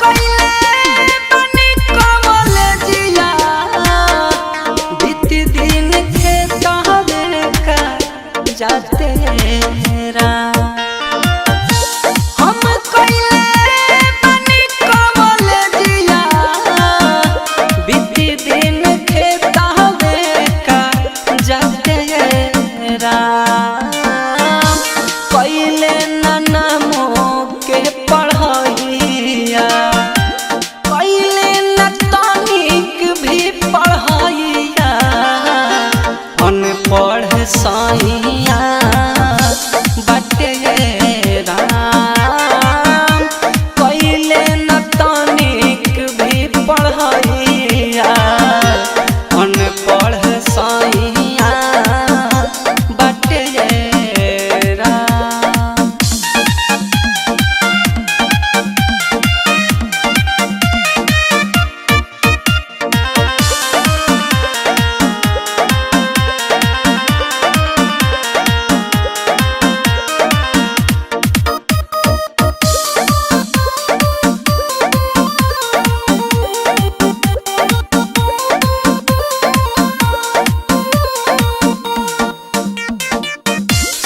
कइले बनी कॉलेजिया बीत दिन खेतवे का जाते हम कइले बनी कॉलेजिया बीत दिन खेतवे का जाते कइले ननमो के पढ़ाइया कइले न तनिक भी पढ़ाइया अनपढ़ साइया बाटे राम कइले न तनिक भी पढ़ाइया अनपढ़ साइया बाटे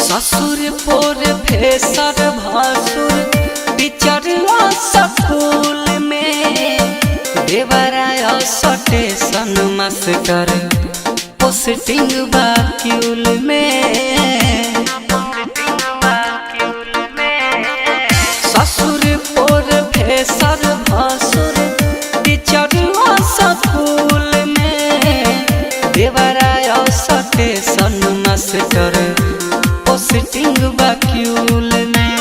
ससुर पोर फेसर भासुर बिचरवा स्कूल में देवराया स्टेशन मास्टर पोस्टिंग बाक्यूल में ससुर पोर फेसर भासुर बिचरवा स्कूल में देवराया स्टेशन मास्टर पोस्टिंग बाक्यूल में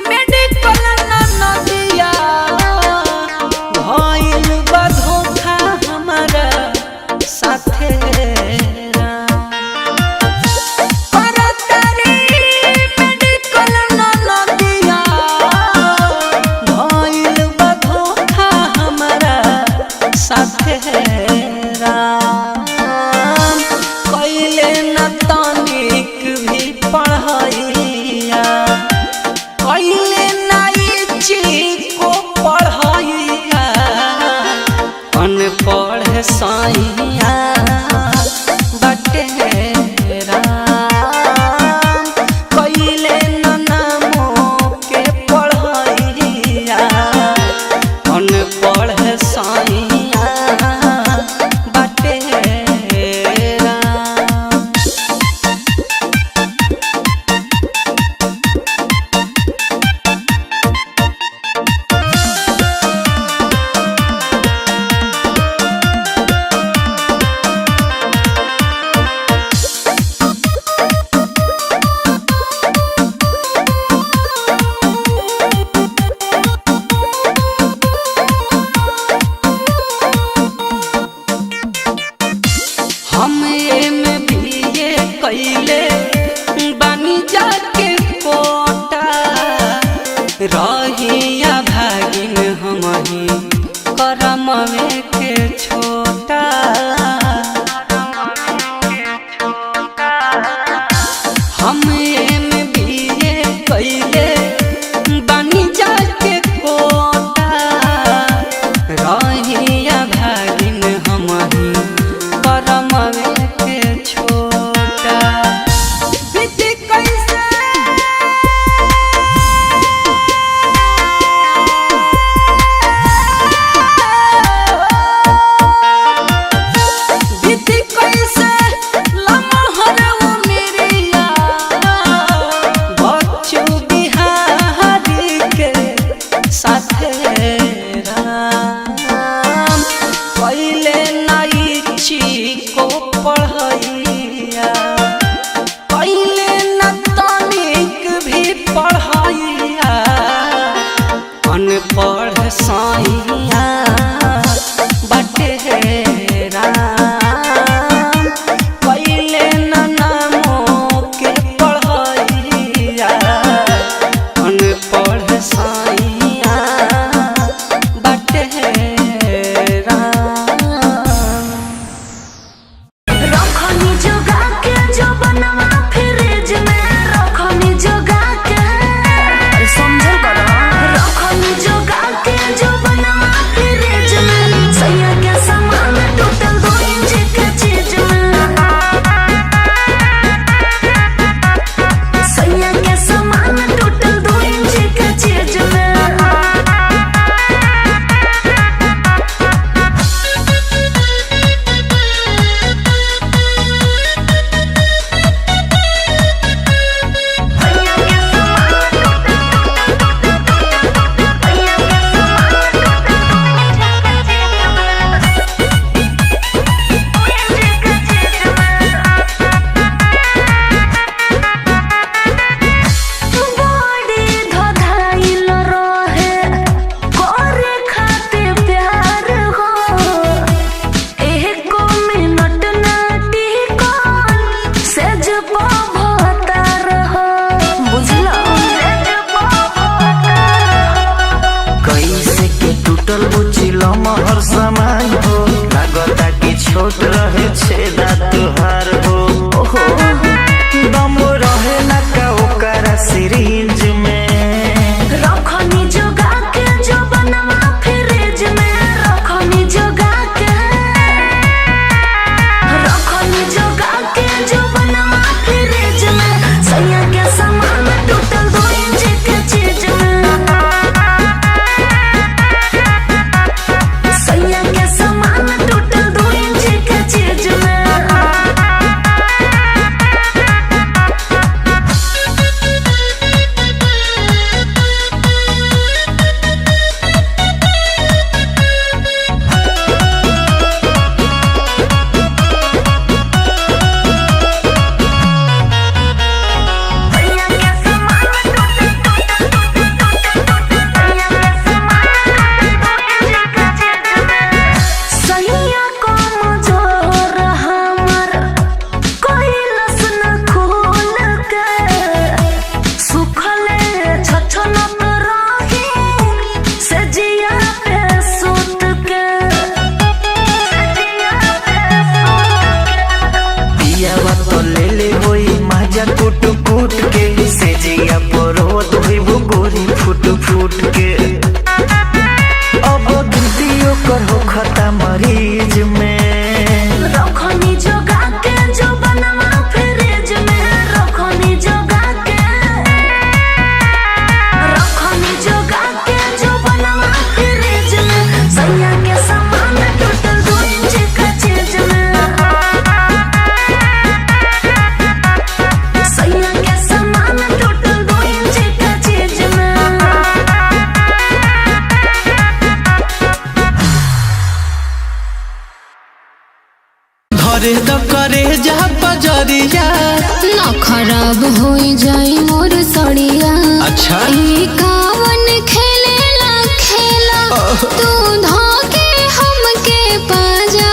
मेडिकल नदिया भइल बा धोखा हमारा साथे मेडिकल नदिया भइल बा धोखा हमारा साथे कइले न तनिक भी पढ़ाइया कइले नाइची को पढ़ाइया अनपढ़ साइया बाटे राम कइले ननमो के पढ़ाइया अनपढ़ साइया बाटे हम BA कइले बानी जाके कोटा रहिया भागिन हमही करमवे के छोटा हम BA कइले बानी जाके कोटा रहिया भागिन हमही करमवे के छोटा बीती कैसे रोत हुई वो गोरी फुट फुट के। अब गिनतियों कर हो खता मरीज में रखनी जोगा के जो बनवा फ्रिज में रखनी जोगा के जो बनवा फ्रिज में सैया के सामान टोटल 2 इंच का चीज में सैया के सामान टोटल 2 इंच का चीज में। घरे तो करे जा पजरिया ना खराब हो जाई मोर सड़िया। अच्छा ई कावन खेलेला खेला तू धोके हमके पाजा।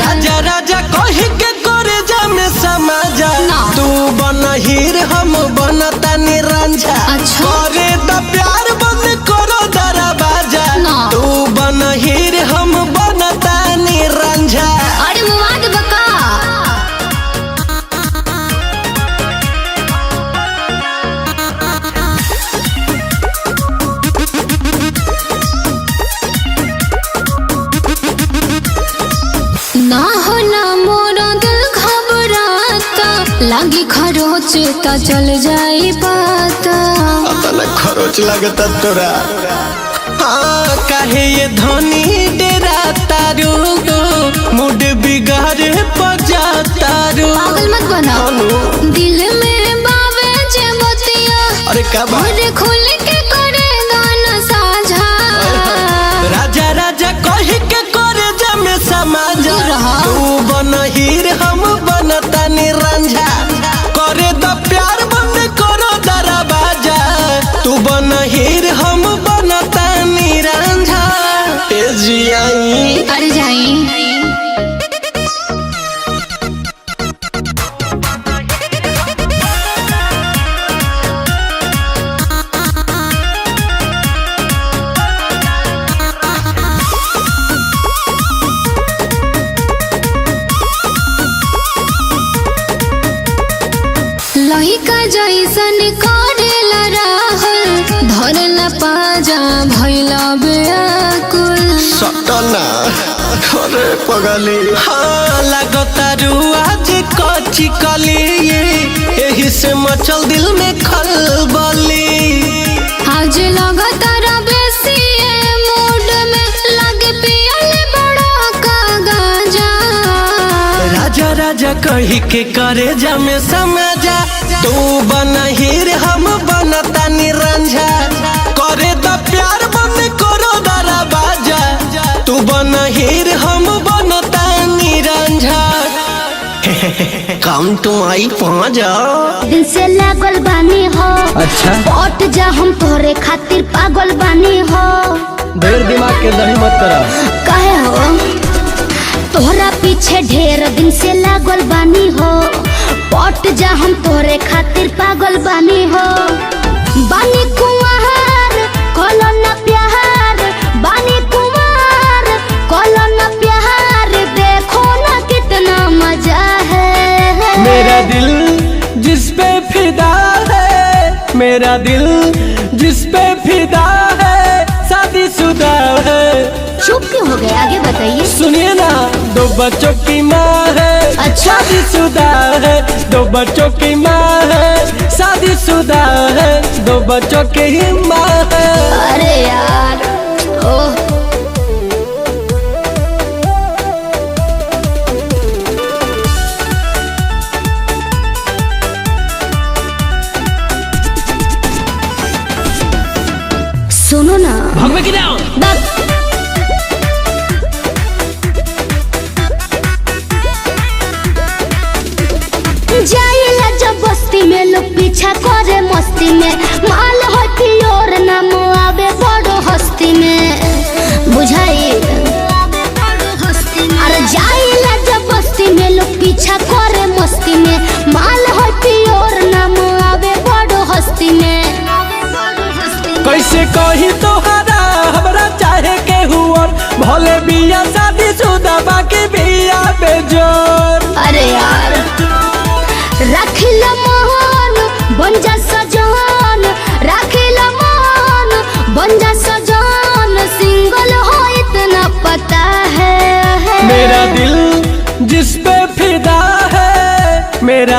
राजा राजा कही के करे जा में समाजा ना। तू बनहीर हम बनता निरंजा। अच्छा। करे द प्यार बंद करो दरवाजा ना। तू बनहीर हम बनता निरंजा। अरे मुआद बका ना हो ना मोरा दिल घबराता लागी खरोच ता चल जाई पाता। अपना खरोच लगता तोरा। हाँ काहे ये धनी डेरा तारू मूड बिगाड़े पजा तारू। पागल मत बना दिल में बावे जे मोतिया। अरे का बात? और खुल के करे गाना साझा। राजा राजा कही के करे जा में समाजा तू रहा। तू बनहीर हम बनता निरंजा। करे द प्यार बंद करो दरवाजा तू बनहीर हम बनता निरंजा। ए जियाई अरे जाई लहिका जैसन करेला राहुल धरला पाजा भैला बेकुल। सटना अरे पगली। हाँ लगता आज कच्ची कली यही से मचल दिल में खलबली। आज लगातार बेसी मूड में लगे पियल बड़ा का गाजा। राजा राजा कही के करे जा में समझा तू बनहीर हम बनता निरंजा। करे द प्यार बंद करो दरवाजा तू बनहीर हम बनता निरंजा। काम तुम आई पाजा दिल से लागल बानी हो। अच्छा पट जा हम तोरे खातिर पागल बानी हो। देर दिमाग के दही मत करा। कहे हो तोहरा पीछे ढेर दिन से लागल बानी हो। पट जा हम तोरे खातिर पागल बानी हो। बानी कुंवार कलो न प्यार बानी कुंवार कलो न प्यार देखो न कितना मजा है। मेरा दिल जिस पे फिदा है मेरा दिल जिस पे फिदा है शादीशुदा है। चुप क्यों हो गए आगे बताइए। सुनिए ना 2 बच्चों की माँ है। अच्छा। शादीशुदा है 2 बच्चों की माँ है। शादीशुदा है 2 बच्चों की ही माँ है। अरे यार ओह सुनो ना भगवे की जाओ। जाइला जब बस्ती में लोग पीछा करे मस्ती में माल होती और नाम आवे बड़ो हस्ती में बुझाई। अरे जाइला जब बस्ती में लोग पीछा करे मस्ती में माल होती और नाम आवे बड़ो हस्ती में। कैसे कही तोहरा हमरा चाहे के हुआ भले बिया शादीशुदा बाकी बिया बेजोर। अरे यार रखिला मोहन बन जा सजन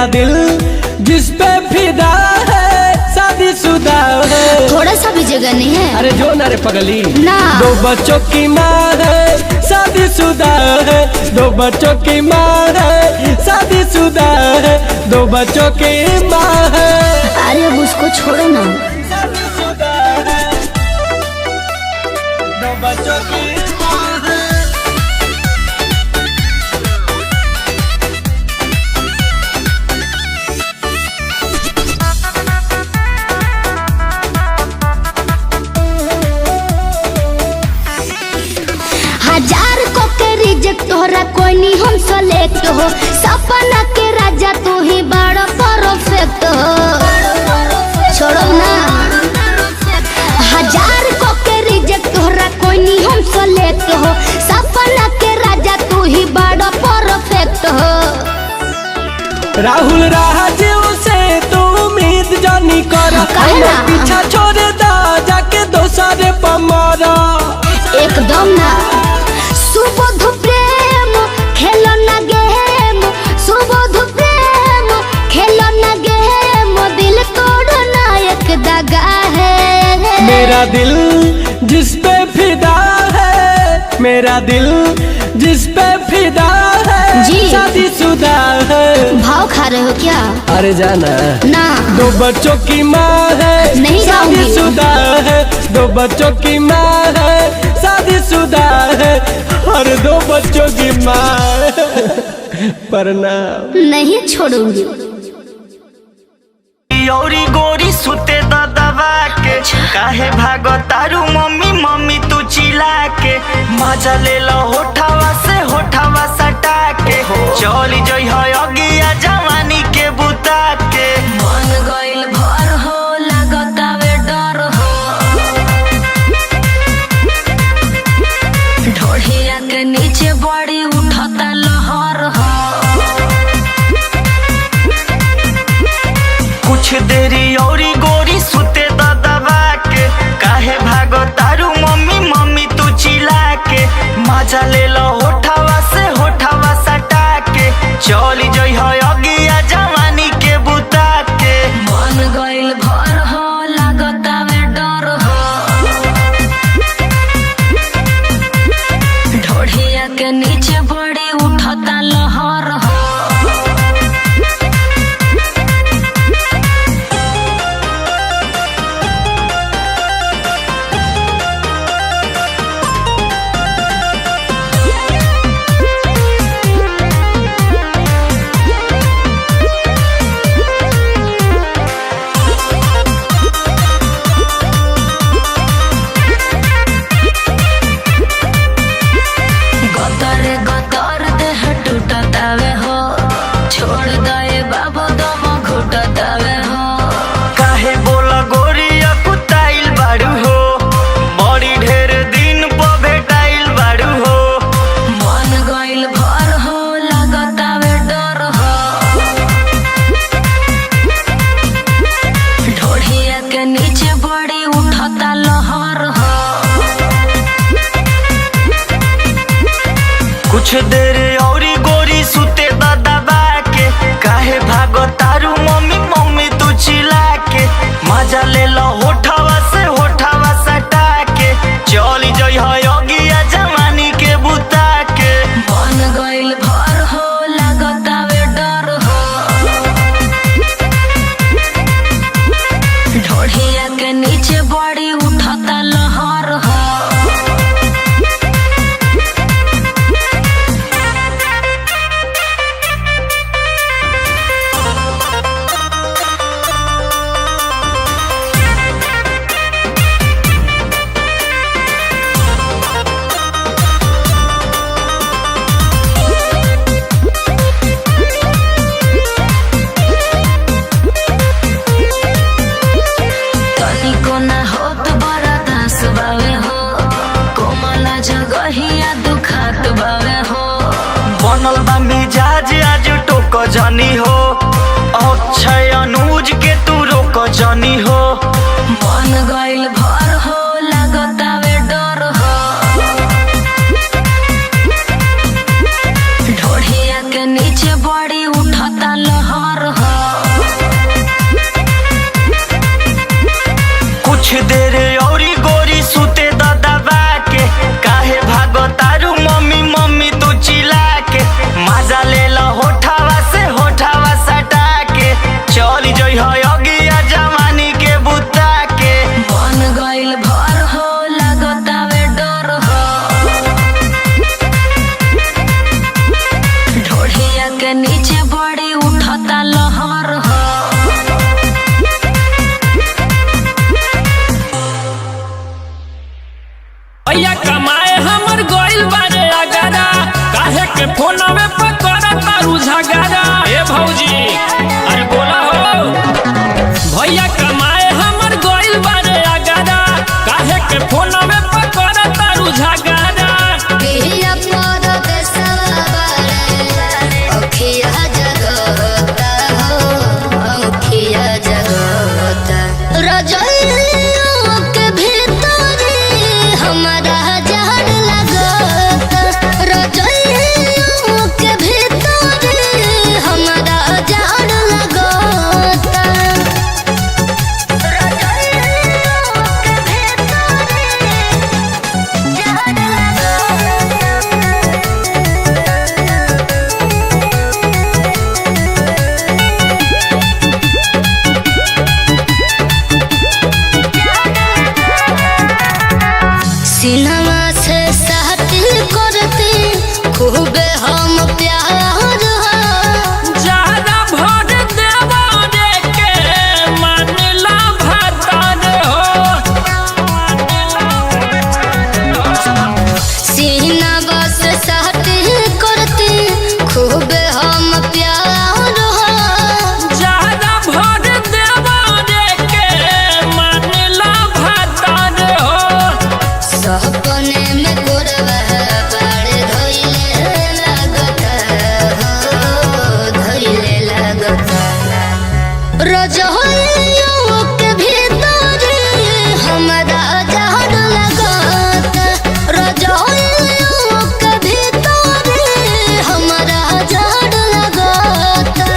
मेरा दिल जिस पे फिदा है शादीशुदा है। थोड़ा सा भी जगह नहीं है। अरे जो ना रे पगली ना। 2 बच्चों की माँ है शादीशुदा है। 2 बच्चों की माँ है शादीशुदा है। 2 बच्चों की माँ है। अरे अब उसको छोड़ो ना। शादीशुदा है। 2 बच्चों की माँ है। हजार को के रिजेक्ट तोहरा कोई नहीं हम सेलेक्ट हो। सपना के राजा तू ही बड़ा परफेक्ट हो। छोड़ो ना। हजार को के रिजेक्ट तोहरा कोई नहीं हम सेलेक्ट हो। सपना के राजा तू ही बड़ा परफेक्ट हो। राहुल राजीव से तू उम्मीद जानी कर। काहे ना? पीछा छोड़ दा जाके दोसरे पर मारा। एकदम ना। सुबोध प्रेम खेलो ना गेम। सुबोध प्रेम खेलो ना गेम। दिल तोड़ना एक दगा है। मेरा दिल जिस पे फिदा है। मेरा दिल जिस पे फिदा है जी। शादीशुदा है। भाव खा रहे हो क्या? अरे जाना ना। 2 बच्चों की माँ है नहीं जाऊंगी। शादीशुदा है। 2 बच्चों की माँ है शादीशुदा है। और 2 बच्चों की माँ प्रणाम। नहीं छोड़ूंगी। औरी गोरी सुते दबा के काहे भागो तारू मम्मी मम्मी तू चिल्ला के मजा ले लो होठावा से होठावा सटा के चली जई है अगिया जवानी के बुता के मन गइल भर हो लागतावे डर हो ढोढ़िया के नीचे बड़ी उठता लहर हो कुछ देरी औरी गोरी सुते दबा के काहे भागो तारू मम्मी मम्मी तू चिल्ला के मजा ले लो होठावा से होठावा सटा के चली जई है अगिया जवानी के बुता के मन गइल भर हो लागतावे डर हो ढोढ़िया के नीचे बड़ी उठता लहर हो कुछ देर औरी गोरी सुते दबा के काहे भागो तारू मम्मी मम्मी तू चिल्ला के मजा ले लो होठावा से होठावा सटा के चली जई है अगिया जवानी के बुता के मन गइल भर हो लागतावे डर हो ढोढ़िया के नीचे बड़ी उठता लहर हो बनल बा मिजाज आज टोक जानी हो अक्षय अनुज के तू रोक जानी हो मन गइल भर हो लागतावे डर हो ढोढ़िया के नीचे बड़ी उठता लहर हो कुछ देर औरी गोरी सुते दबा के काहे भागो तारू मम्मी मम्मी तू चिल्ला के मजा ले ला होठावा से होठावा सटा के चल जई है अगिया जवानी के बुता के बन गइल भर हो लागतावे डर हो ढोढ़िया के नीचे बड़ी उठता लहर हो भैया कमाए हमर गोइल बारे अगारा काहे के फोनवे पर करत तारू झगारा ए भौजी अरे बोला हो भैया कमाए हमर गोइल बारे अगारा काहे के फोनवे पर करत तारू झगारा बिया पर देसवा बारे अखिया जगता हो अखिया जगता रजइया के भीतर हमारा जहर लगता रजइया के भीतर हमारा जहर लगता रजइया के भीतर जहर सिनेमा से सहती करती खूबे हम प्यार हो ज्यादा भर देवा रे के मानला भतार हो सिनेमा से सहती करती खूबे हम प्यार हो ज्यादा भर देवा रे के मानला भतार हो सपने में गोरवा बाड़ धोइले लगता हो धोइले लगता रजइया के भीतर हमारा जहर लगता रजइया के भीतर हमारा जहर लगता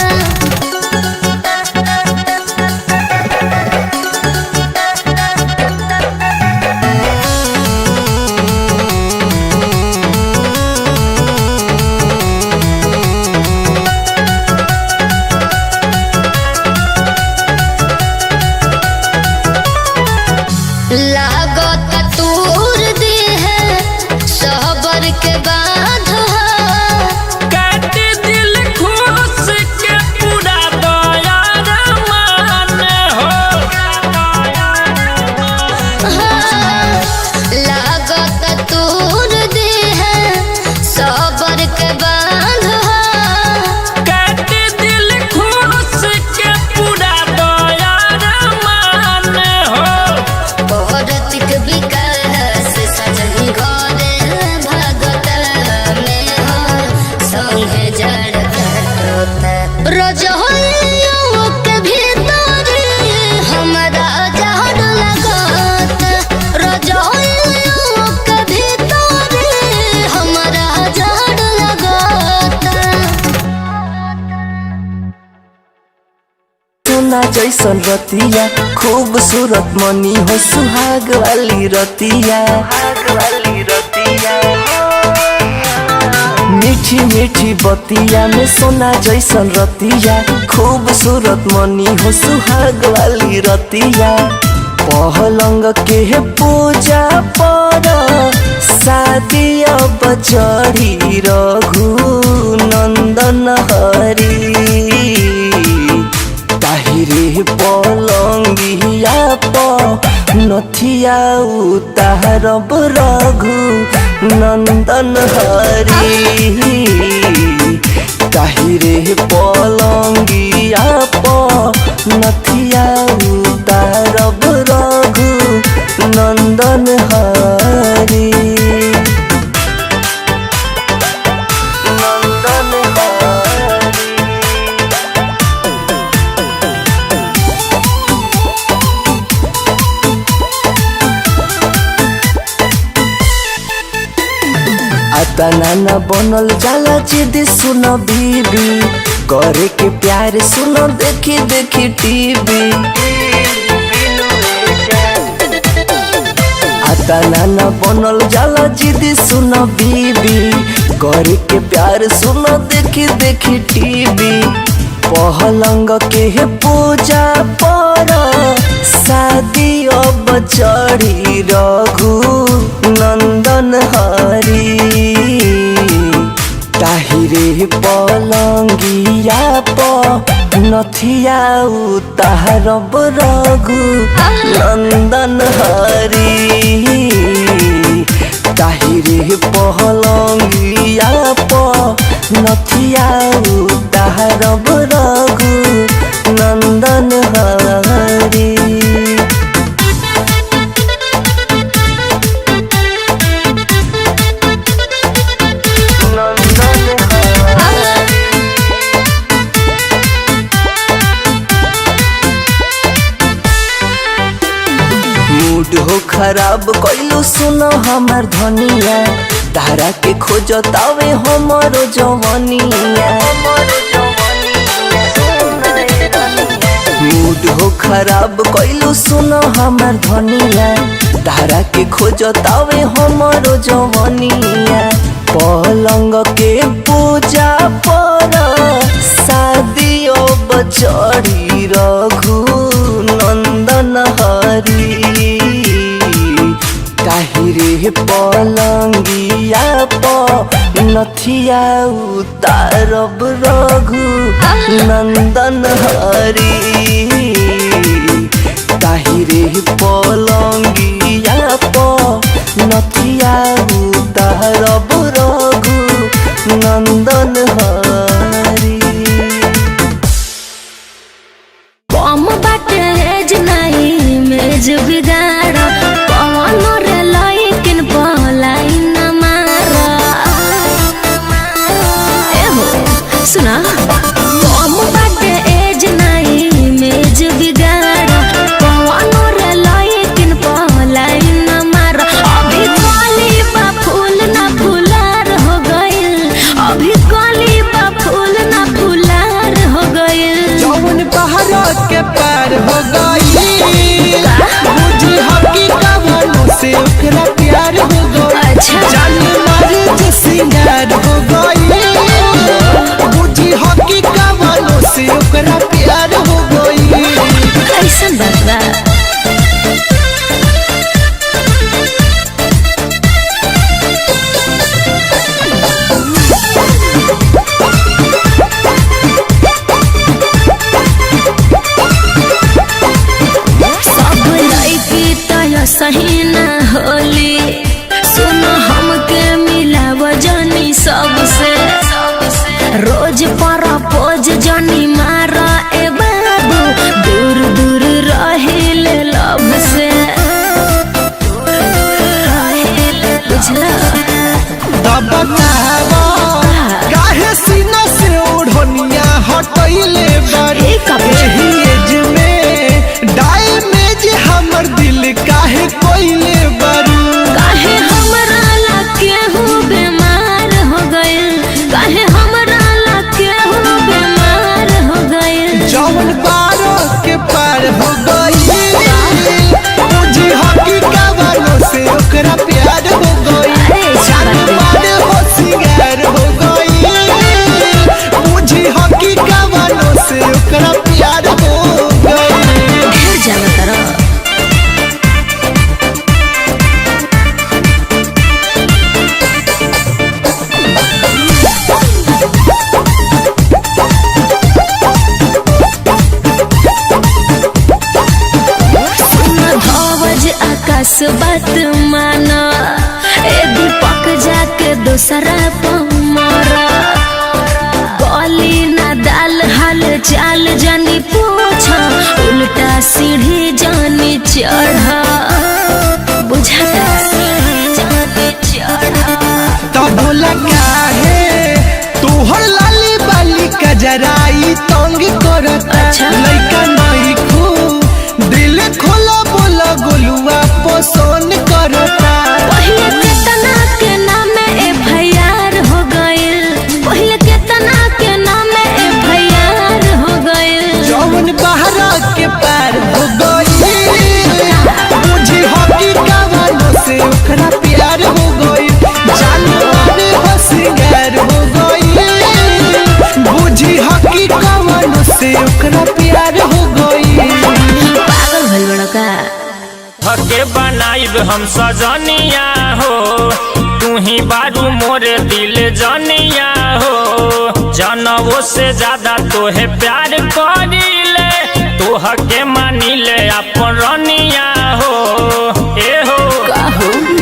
लागत तूर दी है सहबर के बाध काट दिल खुश के पूरा दया रमान हो लागत तूर दी है सहबर के बाध काट दिल खुश के पूरा दया रमान हो औरतिक विकास सजनी घरे भगत में हो संगे जड़ कटोता रजइया के भीतर हमारा जहर लगता रजइया के भीतर हमारा जहर लगता सोना जैसन रतिया खूबसूरत मनी हो सुहाग वाली रतिया मीठी मीठी बतिया में सोना जैसन रतिया खूबसूरत मनी हो सुहाग वाली रतिया पहलंग के पूजा पर शादी अब चढ़ी रघु नंदन हरी ताहिरे पलंगिया प नथिया उतारब रघु नंदन हरी ताहिरे पलंगिया प नथिया उतारब रघु नंदन हरी नंदन हरी तना न बनल जाला जिद सुन बीबी करे के प्यार सुन देखी देखी टीवी तना न बनल जाला जिदी सुन बीबी करे के प्यार सुन देखी देखी टीवी पहलंग के पूजा पर शादी अब चढ़ी रघु नंदन हरी ताहिरे पलंगिया प नथिया उतारब रघु नंदन हरी ताहिरे पलंगिया प नथिया उतारब रघु नंदन हरी मूड हो खराब कैलू सुनो हमार धनिया तारा के खोजतावे हमारो जवनिया मूड हो खराब कैलू सुनो हमार धनिया तारा के खोजतावे हमारो जवनिया पलंग के पूजा पर शादी अब चढ़ी रघु नंदन हरी ताहिरे पलंगिया प नथिया उतारब रघु नंदन हरी ताहिरे पलंगिया प नथिया उतारब रघु नंदन हरी कम बाटे एज नहीं मेज बिगाड़ पवन रे लइकिन पलाई न मारा एहो सुना कम बाटे एज नहीं मेज बिगाड़ पवन रे लइकिन पलाई न मारा अभी कली बा फूल ना फूलार हो गइल अभी कली बा फूल ना फूलार हो गइल जौन पहाड़ के पार हो गई मुझे हकी कवनों से ओकरा प्यार हो गई अच्छा। जान मारे जे सिंगार हो गई मुझे हकी कवनों से ओकरा प्यार हो गई ऐसन बात बा सब लड़की तो सही ना होली सुनो हमके मिलाव जानी सबसे रोज पर पोज जानी मारा ए बाबू दूर दूर रहिले लब से बुझला तब बतावा काहे सीना से ओढ़निया हटैले बारी ए कब एही एज में डैमेज हमर दिल काहे कोइले बारू काहे हमरा लगे हूँ बीमार हो गइल काहे हमरा लगे हूँ बीमार हो गइल जौन पारो के पार हो गई मुझे हकी कवनों से ओकरा प्यार हो गई अरे जान मार हो सिंगार हो गई मुझे हकी कवनों से ओकरा प्यार हो गई ढेर जाना तरह धवज आकाश बात माना ए दीपक जाके दूसरा पमारा गली ना दाल हाल चाल जानी पूछा उल्टा सीढ़ी जानी चढ़ा बुझाता जानी चढ़ा तब काहे तोहर लाली बाली कजराई तंग करता अच्छा। लइका नहीं खू दिल खोला बोला गोलुआ पसंद करता पहिले केतना के नाम FIR हो गइल पहिले केतना के नाम FIR हो गइल जौन बहरा के पार हो गई मुझे हकी कवनों से तोहके बनाइब हम सजनिया हो, तू ही बारू मोरे दिल जनिया हो। जनवो से ज्यादा तोहे प्यार करीले, तोहके मानिले अपन रनिया हो। ए हो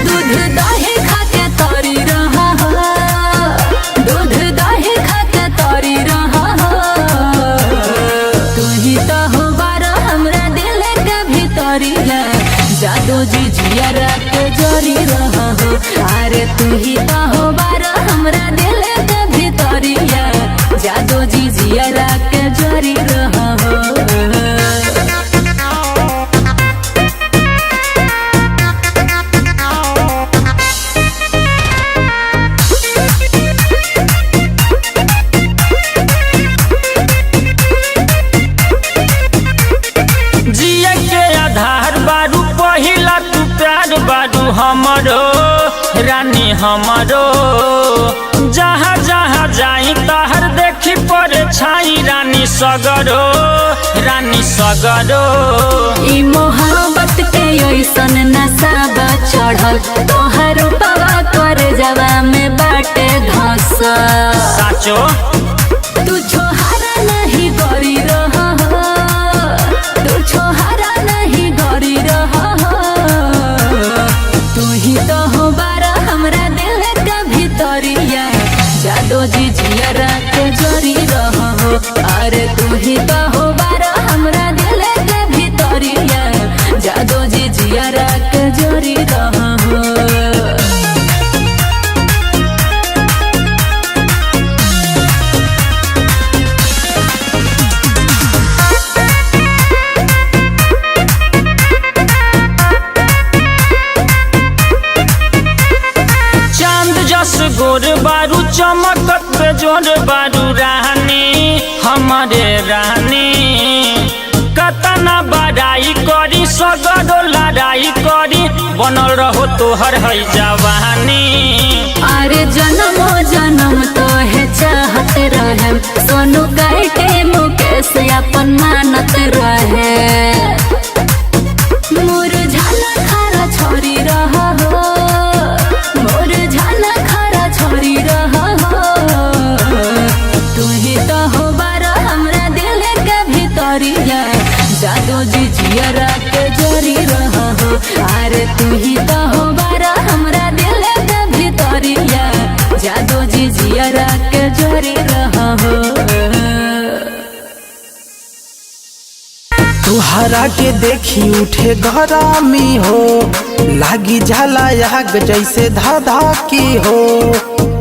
दूध दही खाके तोरी रहा हो, दूध दही खाके तोरी रहा हो। तू ही तो हो बारा हमरा दिल के भीतरिया, जादू जी जियरा के जोरी रहा हो। अरे तू ही तो हो बारा हमरा दिल के भीतरिया, जादू जी जियरा के जोरी रहा हो। जिया के आधार बारू पहिला तू प्यार बारू हमरो रानी हमरो। जहाँ जहाँ जाई तहर देखी पड़े छाई रानी सगरो, रानी सगरो। ई मोहब्बत के ऐसन नशा बा चढ़ल, तोहर पवा कर जवा में बाटे धस। साचो तू छोहारा नहीं गरी रहा हो, तू छोहारा नहीं गरी रहा हो। तू ही तो हो बारा हमरा दिल के भीतरिया, जादू जी जियरा के जोरी रहा हो। अरे तू ही तो हो बारा हमरा दिल के भीतरिया, जादू जी जियरा के जोरी रहा हो। चांद जस गोर बारू चमकत बेजोर बारू रानी हमारे रानी। कतना बड़ाई करी सगरो लड़ाई करी, बनल रहो तोहर है जवानी। अरे जन्मो जन्म तो है चाहत रहे, सोनू कहते मुकेश अपन मानत रहे। मुरझाना खारा छोरी रहा हो, मुरझाना खारा छोरी रहा हो। तू ही तो हो बारा हमरा दिल के भीतरिया, जादू जी जियरा के जोरी रहा हो। अरे तू ही तो हो बारा हमरा दिल के भीतरिया, जादू जी जियरा के जोरी रहा हो। तुहरा के देखी उठे गरमी हो, लागी झाला आग जैसे धाधा की हो।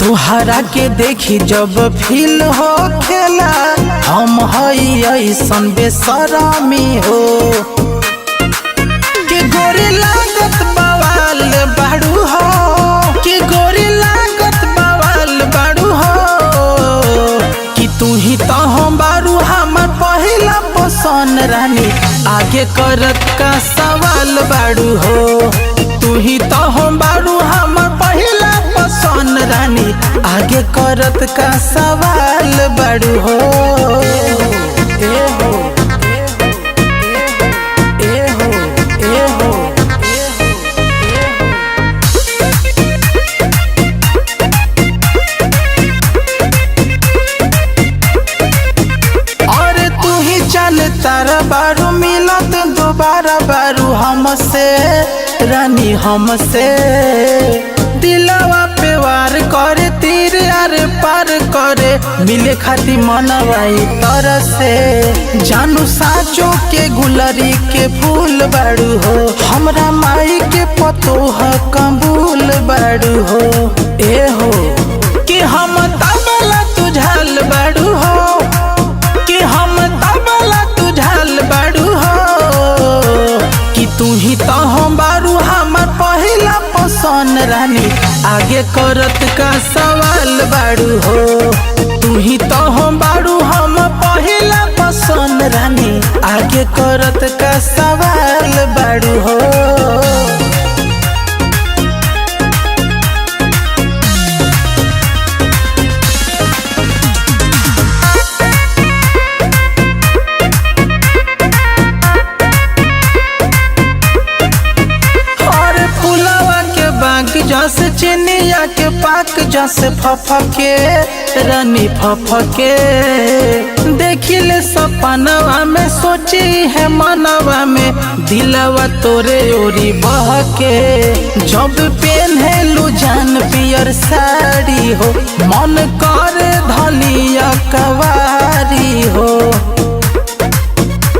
तुहरा के देखी जब फील हो खेला, हम हई ऐसन बेसरामी हो। के गोरी लागत बवाल बाड़ू हो, के गोरी लागत बवाल बाड़ू हो। कि तू ही तो हम बारू हमर पहिला पसंद रानी, आगे करत का सवाल बाड़ू हो। तू ही तो हम बारू हमर पहिला पसंद रानी, आगे करत का सवाल बाड़ू हो। ए हो ए हो ए हो और तू ही चल तारा बारू मिलत दोबारा बारू हमसे रानी हमसे। दिलवा पे वार करे तीर यार पार करे, मिले खाती मनवाई तरह से। जानू साचो के गुलरी के फूल बाड़ू हो, हमरा माई के पतो है कबूल बाड़ू हो। ए हो कि हम तबला तुझाल बाड़ू हो, कि हम तबला तुझाल बाड़ू हो। कि तू ही तो हम बारू हमर पहिला पसंद रानी, आगे करत का सवाल बाड़ू हो। तू ही तो हम बारू हम पहिला पसंद रानी, आगे करत का सवाल बाड़ू हो। धनिया के पाक जैसे फफके रानी फफके देखिले सपनवा में सोची है मनवा में दिलवा तोरे ओरी बहके जब पेन्हेलू जान पियर साड़ी हो मन कर धलिया कवारी हो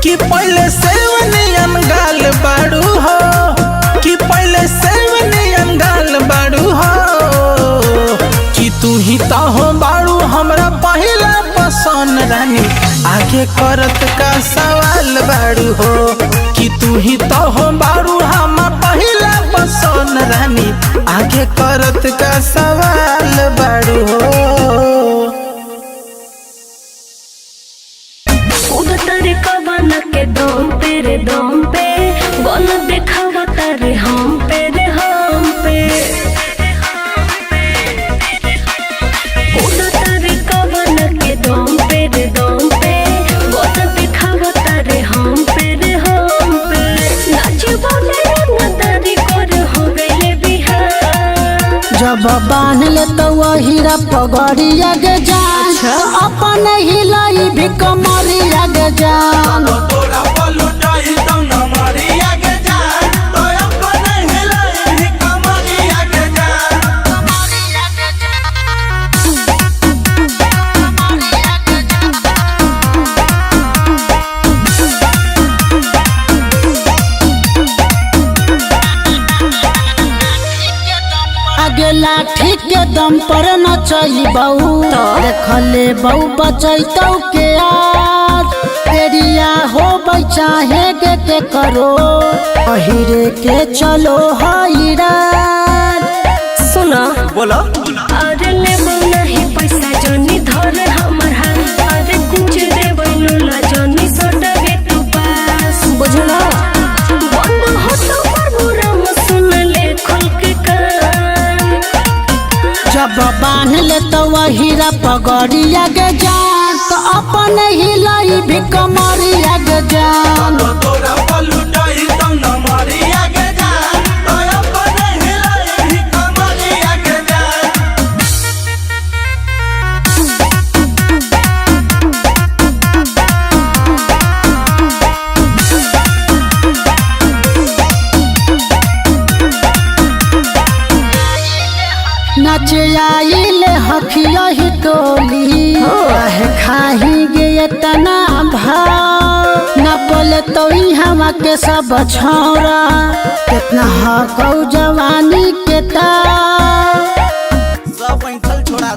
कि पहले सेवनियन गाल बाड़ू हो कि पहले सेवनियन गाल बाड़ू हो कि तू ही तो हो बाड़ू हमरा पहला पसंद रानी आगे करत का सवाल बाड़ू हो कि तू ही तो हो बाड़ू हम पहला पसंद रानी आगे करत का सवाल बाड़ू हो तारे कवन के दम पे रे दम पे गोल देखावा तारे हम पे रे हम पे तारे कवन के दम पे रे दम पे गोल देखावा तारे हम पे रे हम पे नाची बोले ना तारी कर हो गए बिहार जब बांध ले तो हीरा पगड़िया गे जान अपन हिलाई भी कमरिया गे जान आगे लाठी के दम पर नचई बहू देखले बहू बचैतौ के आज एरिया हो चाहे के करो पहिरे के चलो हईरा सुना बोला अरे ले नहीं पैसा जनी धर हमर हाथ अरे कुछ दे बनला जनी सटवे तू पास बुझला बंद हो तो परबुरम सुन ले खोल के कान जब बांध ले तो हीरा पगड़िया गे जान तो अपन हिलाई भी कमरिया गे जान नच आइले हखिया ही टोली काहे खाही गे तना भाव न बोले तो हम के सब छौरा कितना हकौ जवानी के ताव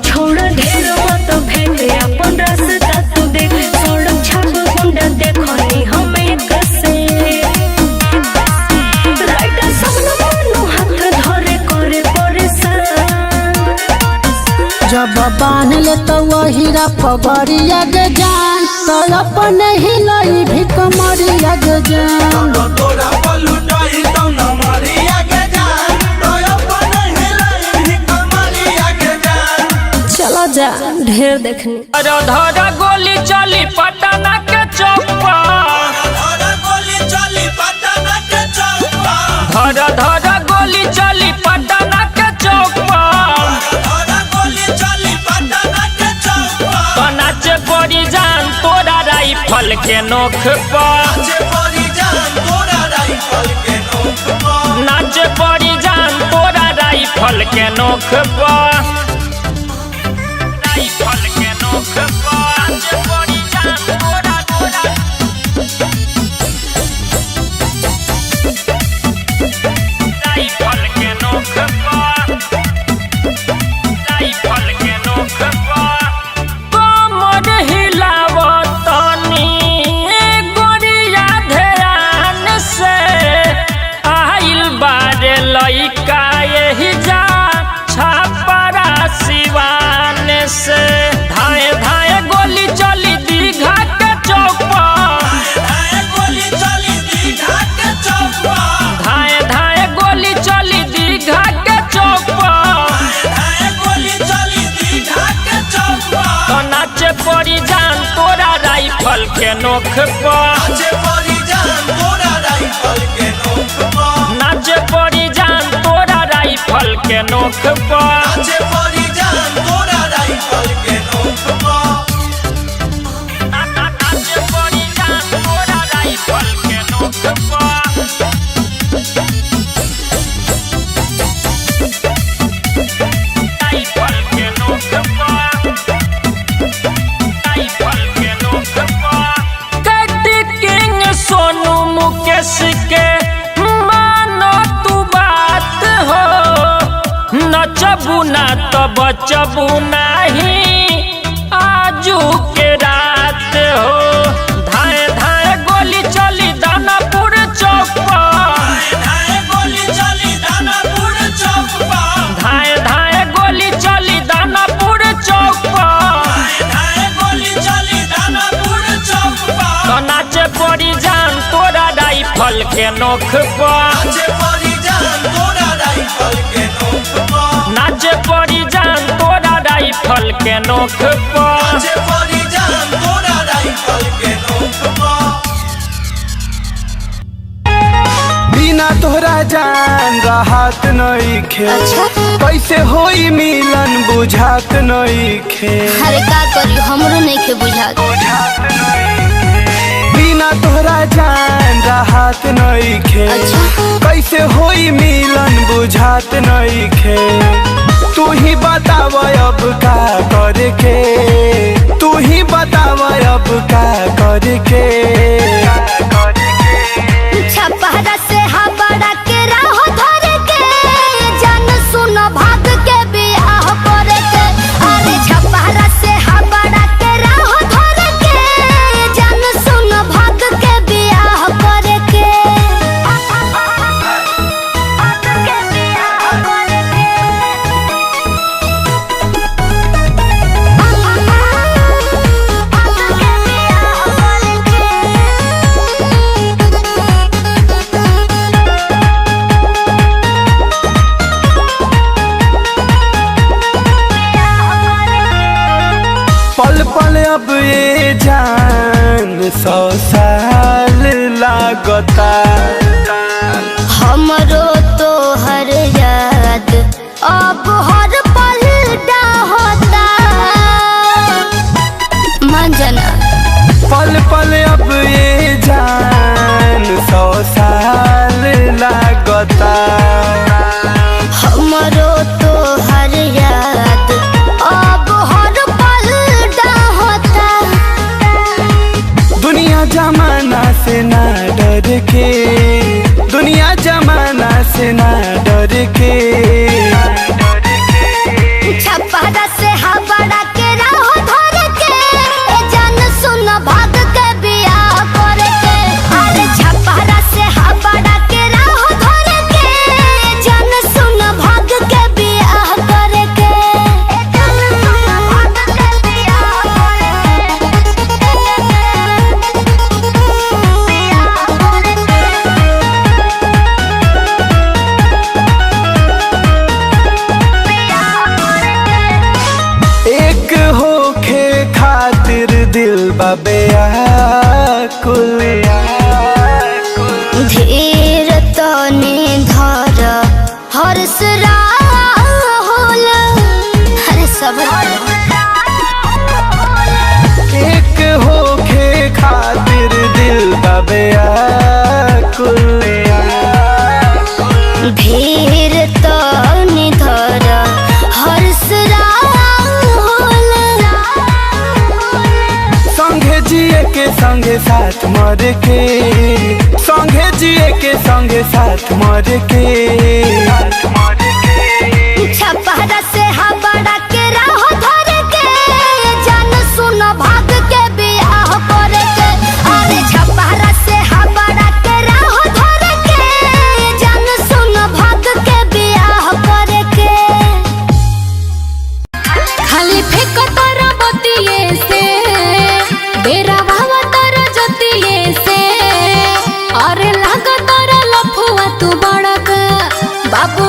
छोड़ ढेर मत फेंके अपन रास्ता तू देख सड़क छाप गुंडा देखनी हम एक से राइटर सब न हाथ धरे करे परेशान जब बांध ले तो हीरा पगड़िया गे जान तो अपन हिलाई भी कमरिया गे जान चलो जा ढेर देखनी धरा गोली चली पटना के चौक पर धरा गोली चली पटना के चौक पर नाचे पड़ी जान तोरा राइफल के नोख पर नाचे पड़ी जान तोरा राइफल के नोख पर राइफल के नोख पर नाचे पड़ी जान तोरा राइफल के नोख पर राइफल के नोख पर कमर हिलावतनी गोरिया ध्यान से आइल बारे लइका यही जा छापा के नोख पर नाचे पड़ी जान तोरा राइफल के नोक पर नाचे पड़ी जान तोरा राइफल के नोख पर राइफल के नोख पर राइफल के नोख पर कैटी किंग सोनू मुकेश के मानो तू बात हो नचबू ना तो बचबू नहीं आजू के रात हो धाए धाए गोली चली दानापुर चौक पर धाए गोली चली दानापुर चौक पर धाए धाए गोली चली दानापुर चौक पर धाए गोली चली दानापुर चौक पर तो नाचे पड़ी जान तोरा राइफल के नोख पर नाचे पड़ी जान तोरा राइफल के नोक पर नाचे पड़ी जान तोरा राइफल के नोख पर नाचे पड़ी जान तोरा राइफल के नोक पर बिना तोहरा जान राहत नइखे अच्छा कैसे होई मिलन बुझात नइखे अरे का करी हमरो नहीं के बुझात बिना तोहरा जान राहत नइखे अच्छा। कैसे होई मिलन बुझात नइखे तू ही बताव अब का करे के तू ही बताव अब का करे के छपहरा से हबड़ा के राह धरे के जान सुन भाग के बियाह करे के अरे छपहरा से हबड़ा के राह धरे के जान सुन भाग के बियाह करे के पल पल अब ये जान 100 साल लागता हमरो तो हर याद अब हर पल होता मंजना पल पल अब ये जान 100 साल लागता हमरो तो हर याद अब हर पल होता दुनिया जमाना से ना डर के दुनिया जमाना से ना डर के छपहरा से हबड़ा के राह धरे के जान सुन भाग के बियाह करे के अरे छपहरा से हबड़ा के राह धरे के जान सुन भाग के बियाह करे के जान सुन भाग के बियाह करे एक होखे खातिर दिल बबेकुल धीर तने धर हर्ष राहुल अरे सब एक होखे खातिर दिल बबेकुल धीर तने धर हर्ष राहुल संगे जिए के संगे साथ मर के संगे जिए के संगे साथ मर के छपहरा से हबड़ा के राह धरे के जान सुन भाग के बियाह करे के अरे छपहरा से हबड़ा के राह धरे के जान सुन भाग के बियाह करे के खाली फेंक तोरा बतिये से बेरा भावा तोरा जतिये से अरे लाग तोरा लफुआ तू बड़क बाबू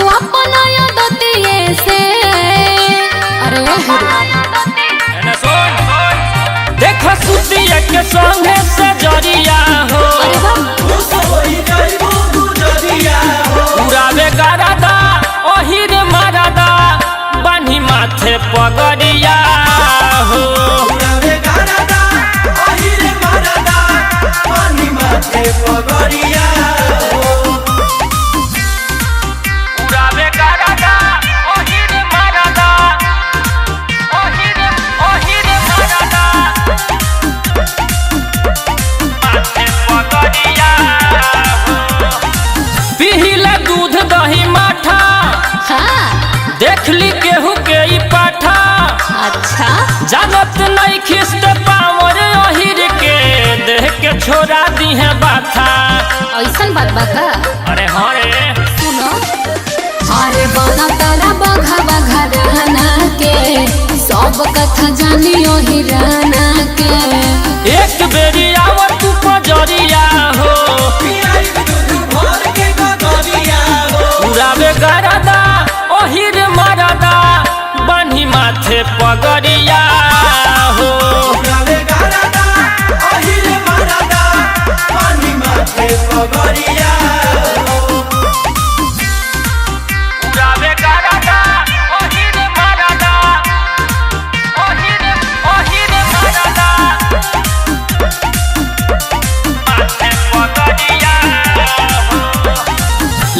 दूध दही माठा हाँ देख ली केहू के ई पाठा अच्छा जानत नहीं खिस्त पावर ओहिर के देख के छोड़ा दी है बाथा। ऐसन बात बा का? अरे हाँ रे सुनो अरे बना तारा बघा बघा रहना के सब कथा जानियो ही रहना के एक बेरी आवर तू पजरिया हो उड़ावे गरदा ओहिर मरदा बन्ही माथे पगरिया हो उड़ावे गरदा ओहिर मरदा बन्ही माथे पगरिया उड़ावे गरदा ओहिर मरदा ओहिर मरदा माथे पगरिया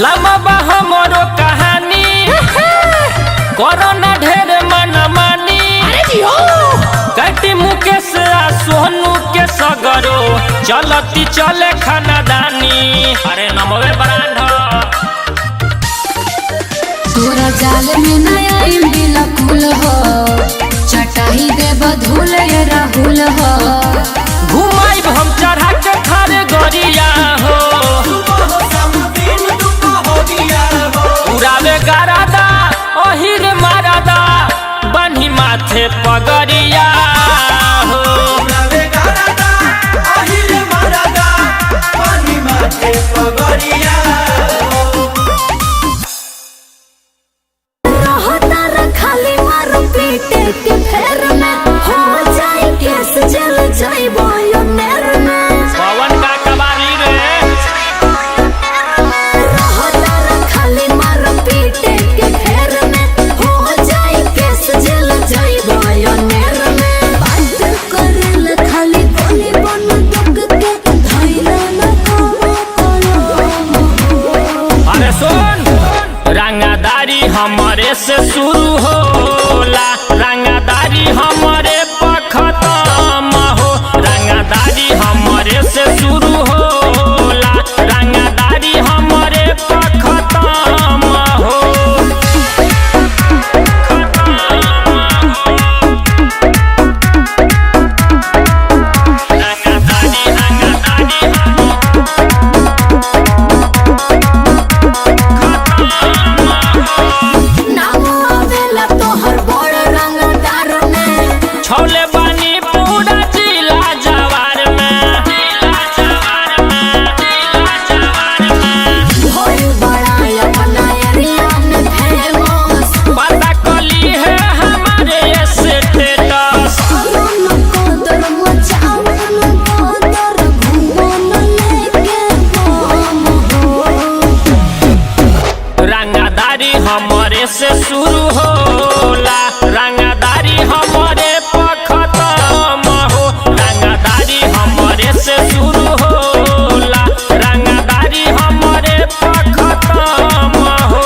लम्बा बा हमरो कहानी कोरोना ढेर मनमानी कटी मुकेश आ सोनू के सगरो चलती चले खानदानी। अरे नमवे ब्रांड तोरा जाल में नया इमली फूल हो चटाई देव धूल राहुल हो घुमाइब हम चढ़ा के थारे गरिया हो उड़ावे गरादा ओहिर मारादा बन्ही माथे पगरिया हो उड़ावे गरदा ओहिर मरदा बन्ही माथे पगरिया खाली मारो पीटे के फेर में हो जाए केस जल जाइबो यो नेर में पवन का कबारी रे खाली मारो पीटे के फेर में हो जाए केस जल जाइबो यो नेर में बात करल खाली कोनी बन दुख के धैला न अरे सुन रंगादारी हमारे से शुरू होला रंगादारी हमारे पखतम हो रंगादारी हमारे से शुरू होला रंगादारी हमारे पखतम हो नाम आवेला तोहर बड़ रंगदार में छोले बानी पूरा जिला जवार में जिला जवार में जिला जवार में भोल बड़ा अपना एरिया में फेमस पता कली है हमारे स्टेटस कौन कोदर मचावन कोदर घूमन लेके हम रंगादारी हमारे से शुरू होला रंगादारी हमारे पखतम हो रंगादारी हमारे से शुरू होला रंगादारी हमारे पखतम हो।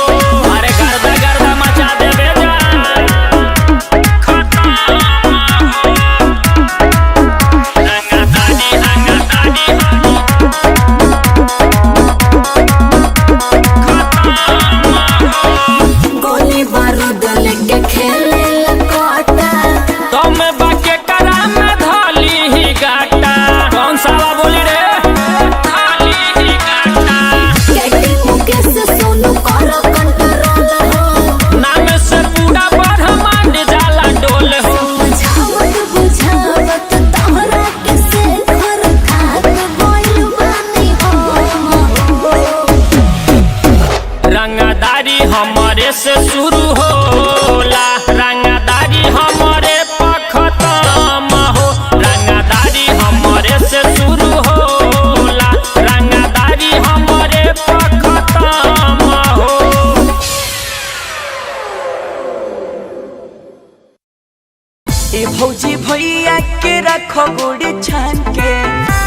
अरे गर्दा गर्दा मचा देवे जान खतम हो रंगादारी गोली बारूद लेके खेले लकोटा तो मैं बाके करा में धाली ही गाटा कौन सा बोली रे धाली ही गाटा कैटी मुकेश सोनू करो कंट्रोल हो नाम से पूरा ब्रह्मांड जाला डोल हो बुझावत बुझावत तोहरा के से घर खात बोल बानी हो रंगादारी हमारे से शुरू होला रंगादारी हमारे पखतम हो रंगादारी हमारे से शुरू होला रंगादारी हमारे पखतम हो। ए भौजी भैया के रखो गोड़ी छान के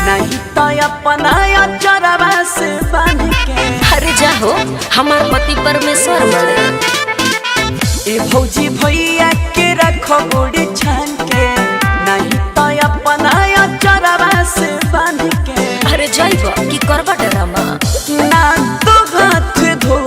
नहीं तो अपना चरवा से बांध के अरे जाहो हमार पति परमेश्वर बड़े ए भौजी भैया के रखो गोड़ी छान के नहीं तो अपना चरवा से बांध के अरे जाइब की करबा डरामा ना तो हाथ धो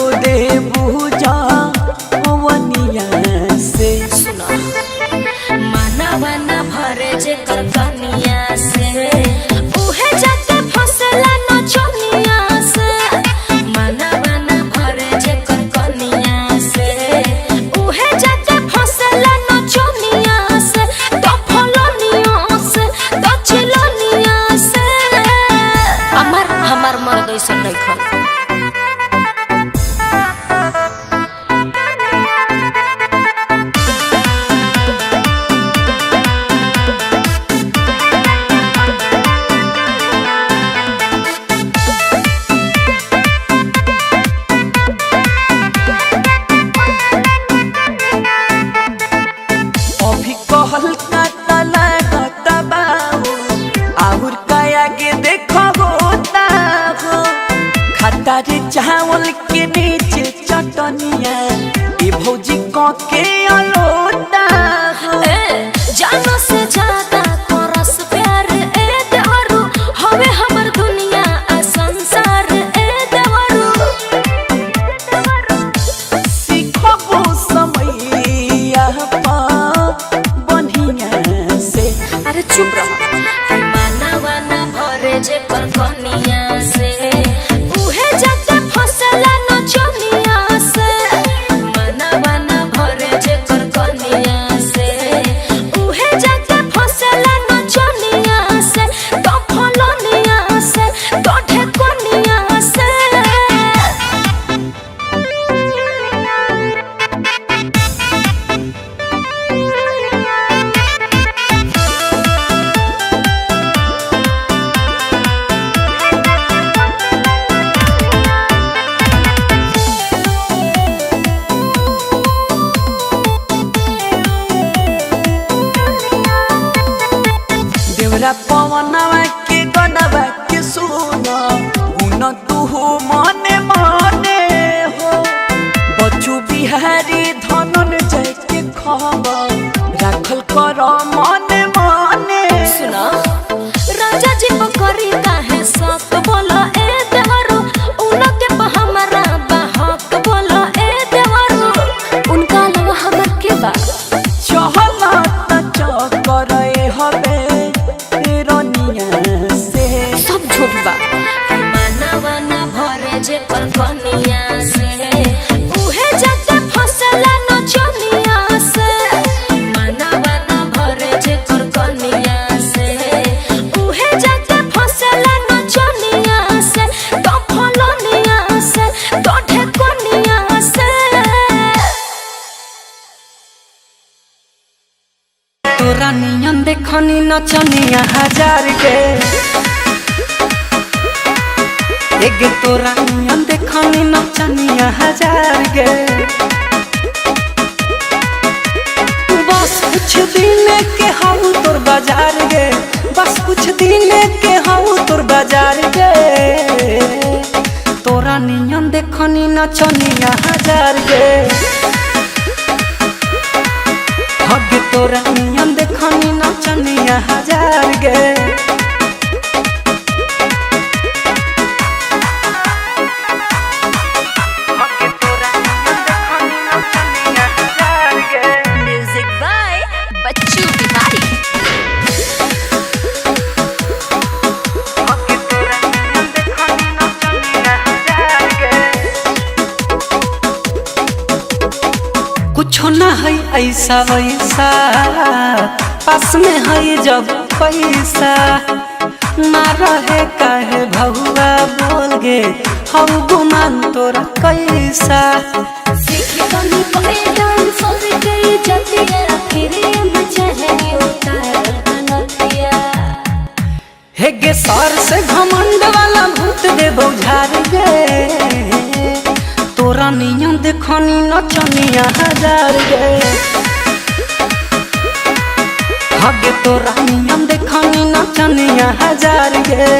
रे चावल के नीचे चटनिया ए भौजी क के अलोटा हो। जानो से ज्यादा करस प्यार ए देवरू हवे हमर दुनिया आ संसार ए देवरू। सीखबो समैया पा बढ़िया से। अरे चुप रहो। मानवा ना भरे जे पर कनिया से उहे जाके फसला नचनिया से। मानवा ना भरे जे पर कनिया से उहे जाके फसला नचनिया से। तो फलनिया से तो ढेकनिया से। देवरा पवनवा के गनवा के सुनो उन तू मने मने हो। बच्चू बिहारी धनंजय के खबर राखल कर मने मने। सुना राजा जी बकरी काहे सक बोला ए देवरू उनके पे हमरा बहक बोला ए देवरू। उनका लगा हमर के बा चहला त चकर हवे रनिया से। सब झूठ बा। मानवा ना भरे जे पर कनिया से उहे जाके फसला नचनिया से। मानवा ना भरे जे पर कनिया से उहे जाके फसला नचनिया से। तो फलनिया से तो ढेकनिया से। तोरा नियन देखनी नचनिया हजार के एक तोरा नियन देखनी नचनिया हजार के। बस कुछ दिन के हाउ तोर बाजार गे बस कुछ दिन के हाउ तोर बाजार गे। तोरा नियन देखनी नचनिया हजार गे हग तोरा नियन देखनी नचनिया हजार गे। म्यूजिक बाय बच्चू बिहारी। कुछो न है ऐसा वैसा पास में है जब पैसा ना रहे काहे भहुआ बोल गे हम गुमान तोरा कैसा। सीखी बनी कोई डांस और गई जतिया फिर मचहनी उतार नतिया। हे गे सर से घमंड वाला भूत दे बौझार गे तोरा नियन देखनी नचनिया हजार गे हगे तोरा नियन देखनी नचनिया हजार गे।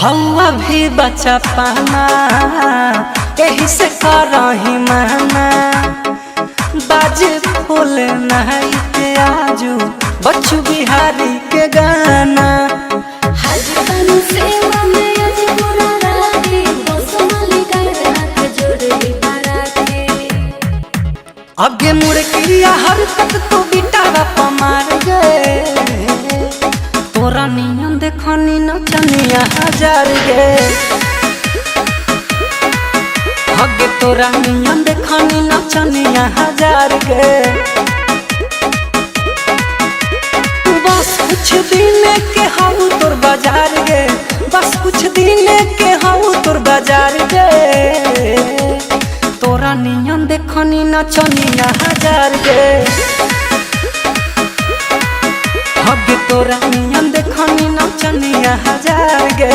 हवा भी बचा पाना यही से करही माना बाजे फूल नहीं के आजू बच्चू बिहारी के गाना। हजबन सेवा में आज पूरा राती बसमली कर हाथ जोड़ी बाराती। आगे मुड़ किया हरकत तो बिटावा पमार गे तोरा नियन देखनी नचनिया हजार गे हगे तोरा नियन देखनी नचनिया हजार गे। बस कुछ दिन के हाउ तोर बाजार गे बस कुछ दिन के हाउ तोर बाजार गे तोरा नियन देखनी नचनिया हजार गे। अब तोरा नियन देखनी नचनिया हजार गे